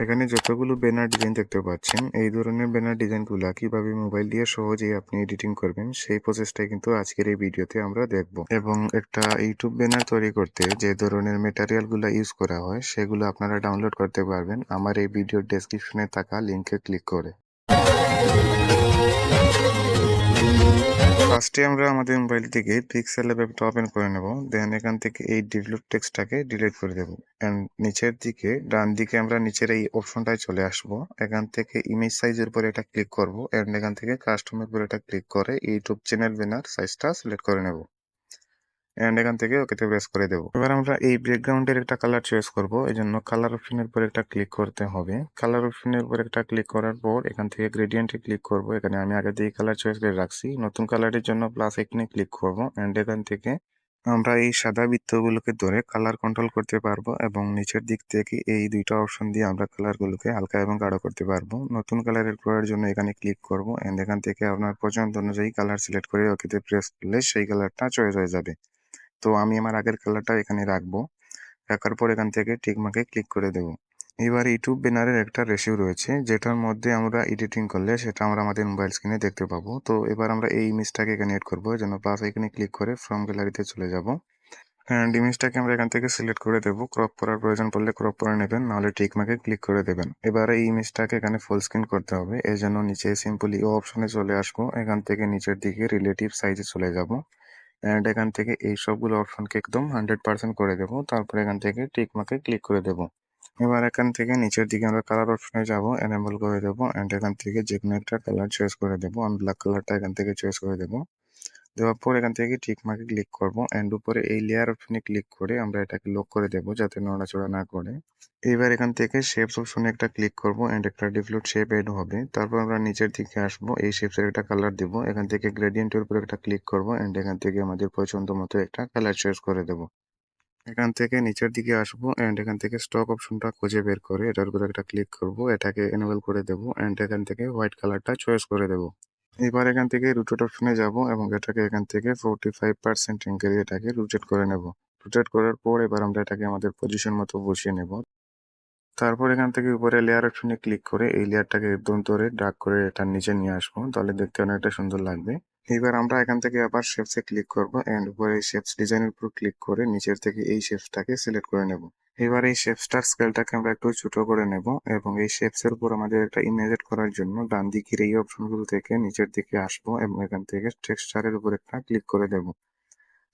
এখানে যতগুলো banner design দেখতে পাচ্ছেন, এই ধরনের ব্যানার ডিজাইনগুলা কিভাবে মোবাইল দিয়ে সহজেই আপনি এডিটিং করবেন সেই প্রসেসটাই কিন্তু আজকের এই ভিডিওতে আমরা দেখব। এবং একটা ইউটিউব ব্যানার তৈরি করতে যে ধরনের ম্যাটেরিয়ালগুলো ইউজ করা হয় সেগুলো আপনারা ডাউনলোড করতে পারবেন আমার এই ভিডিওর ডেসক্রিপশনে থাকা লিঙ্কে ক্লিক করে। ফার্স্টে আমরা আমাদের মোবাইল থেকে পিক্সেল ল্যাব অ্যাপটা ওপেন করে নেব। দেন এখান থেকে এই ডিলিট টেক্সটটাকে ডিলিট করে দেব। এন্ড নিচের দিকে ডান দিকে আমরা নিচের এই অপশনটায় চলে আসব। এখান থেকে ইমেজ সাইজের উপরে এটা ক্লিক করব। এন্ড এখান থেকে কাস্টমের উপরে এটা ক্লিক করে ইউটিউব চ্যানেল ব্যানার সাইজটা সিলেক্ট করে নেব। এন্ড এখান থেকে ওকেতে প্রেস করে দেব। এবার আমরা এই ব্যাকগ্রাউন্ডের একটা কালার চয়েস করব। এই জন্য কালার অপশনের উপর একটা ক্লিক করতে হবে। কালার অপশনের উপর একটা ক্লিক করার পর এখান থেকে গ্রেডিয়েন্টে ক্লিক করব। এখানে আমি আগে দিয়ে কালার চয়েস করে রাখছি। নতুন কালারের জন্য প্লাস আইকনে ক্লিক করব। এন্ড এখান থেকে আমরা এই সাদা বৃত্তগুলোকে ধরে কালার কন্ট্রোল করতে পারবো এবং নিচের দিক থেকে এই দুইটা অপশন দিয়ে আমরা কালারগুলোকে হালকা এবং গাঢ় করতে পারবো। নতুন কালারের করার জন্য এখানে ক্লিক করব। এন্ড এখান থেকে আপনার পছন্দ অনুযায়ী কালার সিলেক্ট করে ওকেতে প্রেস করলে সেই কালারটা চয়েস হয়ে যাবে। তো আমি আমার আগের কালারটা এখানে রাখবো। রাখার পর এখান থেকে টিক মার্কে ক্লিক করে দেব। এবার ইউটিউব ব্যানারের একটা রেশিও রয়েছে যেটার মধ্যে আমরা এডিটিং করলে সেটা আমরা আমাদের মোবাইল স্ক্রিনে দেখতে পাবো। তো এবার আমরা এই ইমেজটাকে এখানে এড করবো। যেন প্লাস এখানে ক্লিক করে ফ্রম গ্যালারিতে চলে যাব। অ্যান্ড ইমেজটাকে আমরা এখান থেকে সিলেক্ট করে দেবো। ক্রপ করার প্রয়োজন পড়লে ক্রপ করে নেবেন, নাহলে টিক মার্কে ক্লিক করে দেবেন। এবারে এই ইমেজটাকে এখানে ফুল স্ক্রিন করতে হবে। এই জন্য নিচে সিম্পলি ও অপশনে চলে আসবো। এখান থেকে নিচের দিকে রিলেটিভ সাইজে চলে যাব। অ্যান্ড এখান থেকে এই সবগুলো অপশনকে একদম 100% করে দেবো। তারপর এখান থেকে টিক মার্কে ক্লিক করে দেবো। এবার এখান থেকে নিচের দিকে আমরা কালার অপশনে যাব, এনেবল করে দেবো। অ্যান্ড এখান থেকে যে কোনো একটা কালার চয়েস করে দেবো। আমি ব্ল্যাক কালারটা এখান থেকে চয়েস করে দেবো। দেওয়ার পর এখান থেকে টিক মার্কে ক্লিক করব। অ্যান্ড উপরে এই লেয়ার অপশনে ক্লিক করে আমরা এটাকে লক করে দেবো যাতে নড়াচড়া না করে। এবার এখান থেকে শেপস অপশনে একটা ক্লিক করব। অ্যান্ড একটা ডিফল্ট শেপ এড হবে। তারপর আমরা নিচের দিকে আসবো, এই শেপসের একটা কালার দিব। এখান থেকে গ্রেডিয়েন্টের উপর একটা ক্লিক করব। অ্যান্ড এখান থেকে আমাদের পছন্দ মতো একটা কালার চয়েস করে দেবো। এখান থেকে নিচের দিকে আসবো। অ্যান্ড এখান থেকে স্টক অপশনটা খুঁজে বের করে এটার উপর একটা ক্লিক করব। এটাকে এনেবল করে দেবো। অ্যান্ড এখান থেকে হোয়াইট কালারটা চয়েস করে দেবো। এবার এখান থেকে রোটেট অপশনে যাব এবং এটাকে এখান থেকে 45% ইনক্রিজ এটাকে রোটেট করে নেব। রোটেট করার পর এবার আমরা এটাকে আমাদের পজিশন মতো বসিয়ে নেব। তারপর এখান থেকে উপরে লেয়ার অপশনে ক্লিক করে এই লেয়ারটাকে একদম ধরে ড্রাগ করে এটার নিচে নিয়ে আসবো, তাহলে দেখতে অনেকটা সুন্দর লাগবে। এবার আমরা এখান থেকে আবার শেপসে ক্লিক করব। এন্ড উপরে এই শেপস ডিজাইনের উপর ক্লিক করে নিচের থেকে এই শেপসটাকে সিলেক্ট করে নেব। এবার এই শেপসটার স্কেলটাকে আমরা একটু ছোট করে নেব এবং এই শেপসের উপর আমাদের একটা ইমেজ এড করার জন্য ডান দিকের এই অপশনগুলো থেকে নিচের দিকে আসবো এবং এখান থেকে টেক্সচারের উপর একটা ক্লিক করে দেব।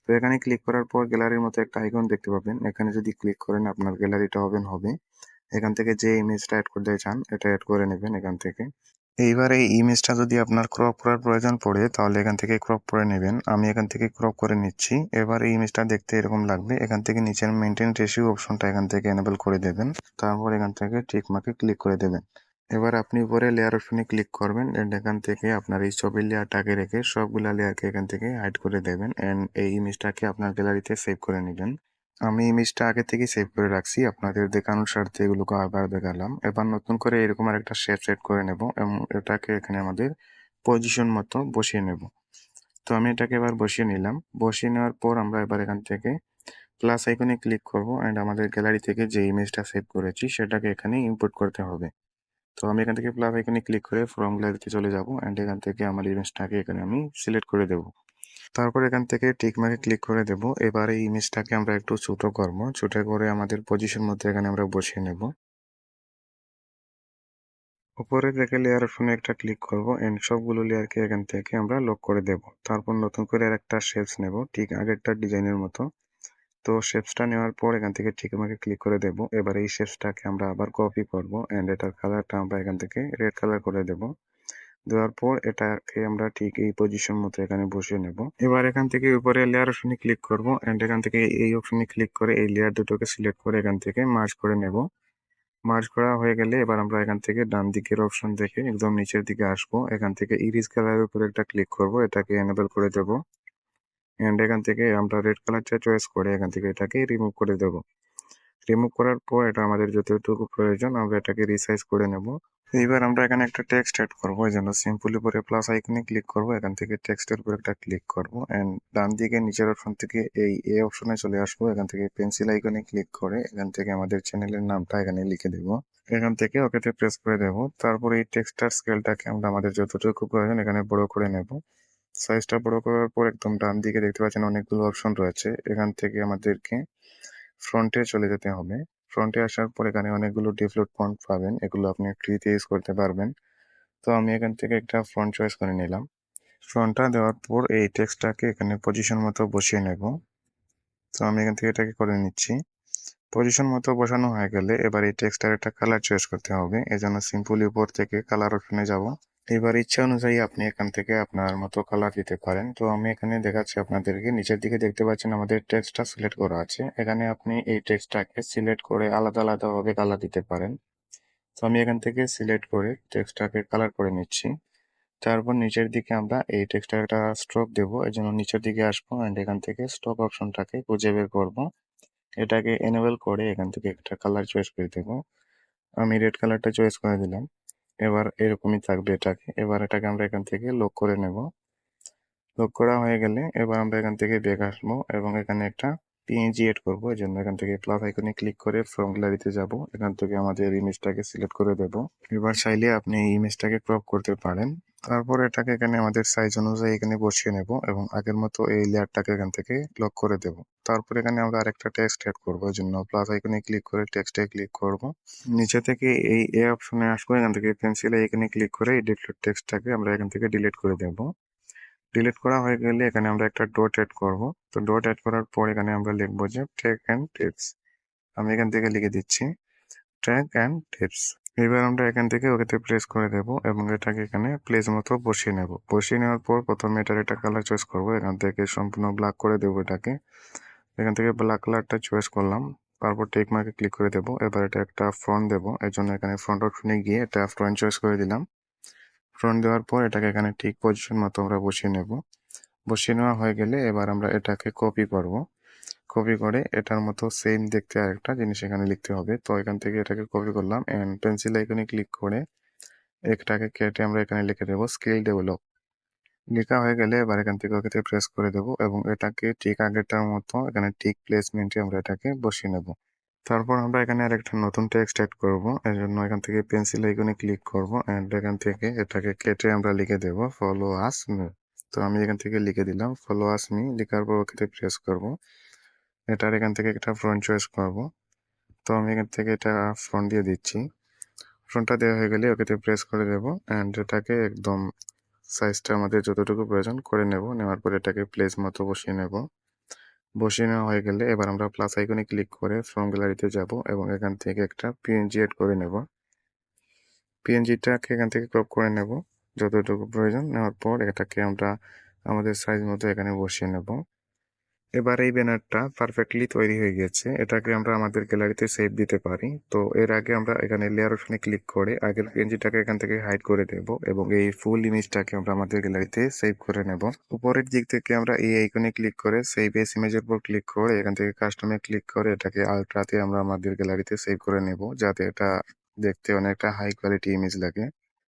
তো এখানে ক্লিক করার পর গ্যালারির মতো একটা আইকন দেখতে পাবেন। এখানে যদি ক্লিক করেন আপনার গ্যালারিটা ওপেন হবে। এখান থেকে যে ইমেজটা অ্যাড করতে চান এটা অ্যাড করে নেবেন এখান থেকে। এইবার এই ইমেজটা যদি আপনার ক্রপ করার প্রয়োজন পড়ে তাহলে এখান থেকে ক্রপ করে নেবেন। আমি এখান থেকে ক্রপ করে নিচ্ছি। এবার এই ইমেজটা দেখতে এরকম লাগবে। এখান থেকে নিচের মেইনটেইন রেশিও অপশনটা এখান থেকে এনেবল করে দেবেন। তারপর এখান থেকে টিক মার্কে ক্লিক করে দেবেন। এবার আপনি উপরে লেয়ার অপশনে ক্লিক করবেন। এন্ড এখান থেকে আপনার এই ছবির লেয়ারটাকে রেখে সবগুলা লেয়ারকে এখান থেকে হাইড করে দেবেন। এন্ড এই ইমেজটাকে আপনার গ্যালারিতে সেভ করে নেবেন। আমি ইমেজটা আগে থেকে সেভ করে রাখছি, আপনাদের দেখানোর স্বার্থে এগুলোকে আবার দেখালাম। এবার নতুন করে এরকম আর একটা শেপ সেট করে নেব এবং এটাকে এখানে আমাদের পজিশন মতো বসিয়ে নেব। তো আমি এটাকে এবার বসিয়ে নিলাম। বসিয়ে নেওয়ার পর আমরা এবার এখান থেকে প্লাস আইকনে ক্লিক করব। অ্যান্ড আমাদের গ্যালারি থেকে যে ইমেজটা সেভ করেছি সেটাকে এখানে ইম্পোর্ট করতে হবে। তো আমি এখান থেকে প্লাস আইকনে ক্লিক করে ফ্রম গ্যালারিতে চলে যাব। অ্যান্ড এখান থেকে আমার ইমেজটাকে এখানে আমি সিলেক্ট করে দেব। তারপর এখান থেকে টিক মার্কে ক্লিক করে দেব। এবার এই ইমেজটাকে আমরা একটু ছোট করব। ছোট করে আমাদের পজিশন মধ্যে এখানে আমরা বসিয়ে নেব। উপরে থেকে লেয়ার অপশনে একটা ক্লিক করব। এন্ড সবগুলো লেয়ারকে এখান থেকে আমরা লক করে দেব। তারপর নতুন করে আর একটা শেপস নেব ঠিক আগেরটা ডিজাইনের মতো। তো শেপসটা নেওয়ার পর এখান থেকে টিক মার্কে ক্লিক করে দেব। এবার এই শেপসটাকে আমরা আবার কপি করব। এন্ড এটার কালারটা আমরা এখান থেকে রেড কালার করে দেব। দেওয়ার পর এটাকে আমরা ঠিক এই পজিশন মতো এখানে বসিয়ে নেব। এবার এখান থেকে উপরে লেয়ার অপশনে ক্লিক করব। এন্ড এখান থেকে এই অপশনে ক্লিক করে এই লেয়ার দুটোকে সিলেক্ট করে এখান থেকে মার্জ করে নেব। মার্জ করা হয়ে গেলে এবার আমরা এখান থেকে ডান দিকের অপশন থেকে একদম নিচের দিকে আসবো। এখান থেকে ইরিজ কালারের উপরে একটা ক্লিক করব, এটাকে এনেবল করে দেব। এন্ড এখান থেকে আমরা রেড কালারটা চয়েস করে এখান থেকে এটাকে রিমুভ করে দেব। রিমুভ করার পর এটা আমাদের যতটুকু প্রয়োজন আমরা এটাকে রিসাইজ করে নেব। এবার আমরা এখানে একটা টেক্সট এড করবো, এই জন্য সিম্পল উপরে প্লাস আইকনে ক্লিক করব, এখান থেকে টেক্সটের উপর একটা ক্লিক করব এন্ড ডান দিকে নিচের অপশন থেকে এই এ অপশনে চলে আসবো। এখান থেকে পেন্সিল আইকনে ক্লিক করে এখান থেকে আমাদের চ্যানেলের নামটা এখানে লিখে দেব। এখান থেকে ওকেতে প্রেস করে দেব। তারপর এই টেক্সটার স্কেলটাকে আমরা আমাদের যতটুকু প্রয়োজন এখানে বড় করে নেব। সাইজটা বড় করার পর একদম ডান দিকে দেখতে পাচ্ছেন অনেকগুলো অপশন রয়েছে, এখান থেকে আমাদেরকে ফ্রন্টে চলে যেতে হবে। ফ্রন্টে আসার পর এখানে অনেকগুলো ডিফল্ট ফন্ট পাবেন, এগুলো আপনি ফ্রিতে ইউজ করতে পারবেন। তো আমি এখান থেকে একটা ফন্ট চয়েস করে নিলাম। ফন্টটা দেওয়ার পর এই টেক্সটটাকে এখানে পজিশন মতো বসিয়ে নেব। তো আমি এখান থেকে এটাকে করে নিচ্ছি। পজিশন মতো বসানো হয়ে গেলে এবার এই টেক্সটার একটা কালার চয়েস করতে হবে, এজন্য সিম্পলি উপর থেকে কালার অপশনে যাব। এবার ইচ্ছা অনুযায়ী আপনি এখান থেকে আপনার মতো কালার দিতে পারেন। তো আমি এখানে দেখাচ্ছি আপনাদেরকে, নিচের দিকে দেখতে পাচ্ছেন আমাদের টেক্সটটা সিলেক্ট করা আছে, এখানে আপনি এই টেক্সটটাকে সিলেক্ট করে আলাদা আলাদা ভাবে কালার দিতে পারেন। তো আমি এখান থেকে সিলেক্ট করে টেক্সটটাকে কালার করে নিচ্ছি। তারপর নিচের দিকে আমরা এই টেক্সটটার একটা স্ট্রোক দেবো, এই জন্য নিচের দিকে আসবো এন্ড এখান থেকে স্ট্রোক অপশনটাকে খুঁজে বের করবো, এটাকে এনেবল করে এখান থেকে একটা কালার চয়েস করে দেবো। আমি রেড কালারটা চয়েস করে দিলাম। এবার এরকমই থাকবে এটাকে। এবার এটাকে আমরা এখান থেকে লক করে নেব। লক করা হয়ে গেলে এবার আমরা এখান থেকে ব্যাক আসবো এবং এখানে একটা পিএনজি এড করবো, এই জন্য এখান থেকে প্লাস আইকনে ক্লিক করে ফ্রম গ্যালারিতে যাব, এখান থেকে আমাদের ইমেজটাকে সিলেক্ট করে দেব। এবার চাইলে আপনি এই ইমেজটাকে ক্রপ করতে পারেন। তারপর এটাকে এখানে আমাদের সাইজ অনুযায়ী এখানে বসিয়ে নেব এবং আগের মতো এই লেয়ারটাকে এখান থেকে লক করে দেব। তারপর এখানে আমরা আরেকটা টেক্সট এড করবো, এই জন্য প্লাস আইকনে ক্লিক করে টেক্সটে ক্লিক করব। নিচে থেকে এই এ অপশনে আসবো, এখান থেকে পেন্সিলে এখানে ক্লিক করে এই ডিফল্ট টেক্সটটাকে আমরা এখান থেকে ডিলিট করে দেব। ডিলিট করা হয়ে গেলে এখানে আমরা একটা ডট এড করব। তো ডট এড করার পর এখানে আমরা লিখবো যে ট্র্যাক অ্যান্ড টিপস। আমি এখান থেকে লিখে দিচ্ছি ট্র্যাক অ্যান্ড টিপস। এবার আমরা এখান থেকে ওকেতে প্রেস করে দেব এবং এটাকে এখানে প্লেস মতো বসিয়ে নেব। বসিয়ে নেওয়ার পর প্রথমে এটার একটা কালার চয়েস করব, এখান থেকে সম্পূর্ণ ব্ল্যাক করে দেবো এটাকে। এখান থেকে ব্ল্যাক কালারটা চয়েস করলাম, তারপর টেক মার্কে ক্লিক করে দেবো। এবার এটা একটা ফ্রন্ট দেবো, এর জন্য এখানে ফ্রন্ট অপশনে গিয়ে এটা ফ্রন্ট চয়েস করে দিলাম। ফ্রন্ট দেওয়ার পর এটাকে এখানে ঠিক পজিশন মতো আমরা বসিয়ে নেব। বসিয়ে নেওয়া হয়ে গেলে এবার আমরা এটাকে কপি করব। কপি করে এটার মতো সেম দেখতে আরেকটা জিনিস এখানে লিখতে হবে। তো এখান থেকে এটাকে কপি করলাম এন্ড পেন্সিল আইকনে ক্লিক করে এটাকে কেটে আমরা এখানে লিখে দেবো স্কিল ডেভেলপ। লেখা হয়ে গেলে এবার এখান থেকে ওকেতে প্রেস করে দেবো এবং এটাকে ঠিক আগেরটার মতো এখানে ঠিক প্লেসমেন্টে আমরা এটাকে বসিয়ে নেব। তারপর আমরা এখানে আরেকটা নতুন টেক্সট অ্যাড করব, এর জন্য এখান থেকে পেন্সিল আইকনে ক্লিক করব এন্ড এখান থেকে এটাকে কেটে আমরা লিখে দেব ফলো আস মি। তো আমি এখান থেকে লিখে দিলাম ফলো আস মি। লেখার পর ওকেতে প্রেস করব, এটার এখান থেকে একটা ফ্রন্ট চয়েস করব। তো আমি এখান থেকে এটা ফ্রন্ট দিয়ে দিচ্ছি। ফ্রন্টটা দেওয়া হয়ে গেলে ওকেতে প্রেস করে দেব এন্ড এটাকে একদম সাইজটা আমাদের যতটুকু প্রয়োজন করে নেব। নেওয়ার পর এটাকে প্লেস মতো বসিয়ে নেব। বসিয়ে নেওয়া হয়ে গেলে এবার আমরা প্লাস আইকনে ক্লিক করে ফ্রম গ্যালারিতে যাব এবং এখান থেকে একটা পিএনজি এড করে নেব। পিএনজিটাকে এখান থেকে ক্রপ করে নেব যতটুকু প্রয়োজন। নেওয়ার পর এটাকে আমরা আমাদের সাইজ মতো এখানে বসিয়ে নেব। এবার এই ব্যানারটা পারফেক্টলি তৈরি হয়ে গেছে, এটাকে আমরা আমাদের গ্যালারিতে সেভ দিতে পারি। তো এর আগে আমরা এখানে লেয়ার অপশনে ক্লিক করে আগের পেজটাকে এখান থেকে হাইড করে দেব এবং এই ফুল ইমেজটাকে আমরা আমাদের গ্যালারিতে সেভ করে নেব। উপরের দিক থেকে আমরা এই আইকনে ক্লিক করে সেভ এস ইমেজের উপর ক্লিক করে এখান থেকে কাস্টমে ক্লিক করে এটাকে আলট্রাতে আমরা আমাদের গ্যালারিতে সেভ করে নেব, যাতে এটা দেখতে অনেকটা হাই কোয়ালিটি ইমেজ লাগে।